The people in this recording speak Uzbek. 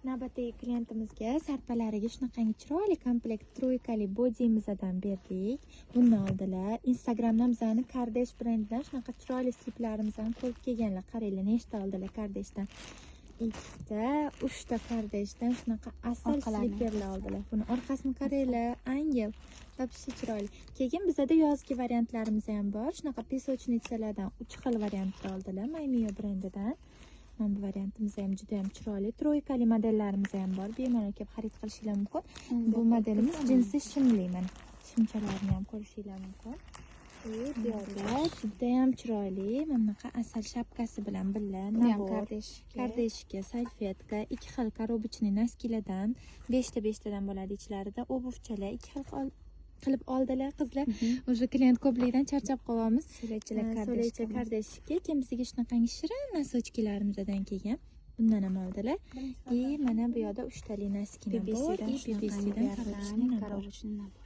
Navbatdagi klientimizga sarpalariga shunaqangi chiroyli komplekt troykali bodimizadan berdik. Bundan oldilar. Instagramdan bizani Kardesh brendidan shunaqa chiroyli sliplarimizni ko'rib kelganlar. Qaranglar, nechta oldilar Kardeshdan. 3ta Kardeshdan shunaqa asal sliperlar oldilar. Buni orqasini qaranglar, angel. Вообще chiroyli. Keyin bizada yozgi variantlarimiz ham bor. Shunaqa pesochnitsalardan 3 xil variantda oldilar, Maymiyo brendidan. Mana bu variantimiz ham juda ham chiroyli. Troykali modellarimiz ham bor. Bemalol kelib xarid qilishingiz mumkin. Bu modelimiz jinsi shimli, mana shimchalarini ham ko'rishingiz mumkin. Bu yo'llar juda ham chiroyli. Mana bunaqa asal shapkasi bilan birga nabor, kardeshka, salfetka, 2 xil korobочный noskilardan 5tadan bo'ladi ichlarida. Obuvchalar 2 xil qilib oldilar qizlar. O'sha klient ko'pligidan charchab qolyapmiz. So'laycha kardeshka. Keyin bizga shunaqangi shirin nosochkilarimizdan kelgan. Bundan ham oldilar. Mana bu yoqda 3 tali noskina bor. BBC dan korobочный nabor.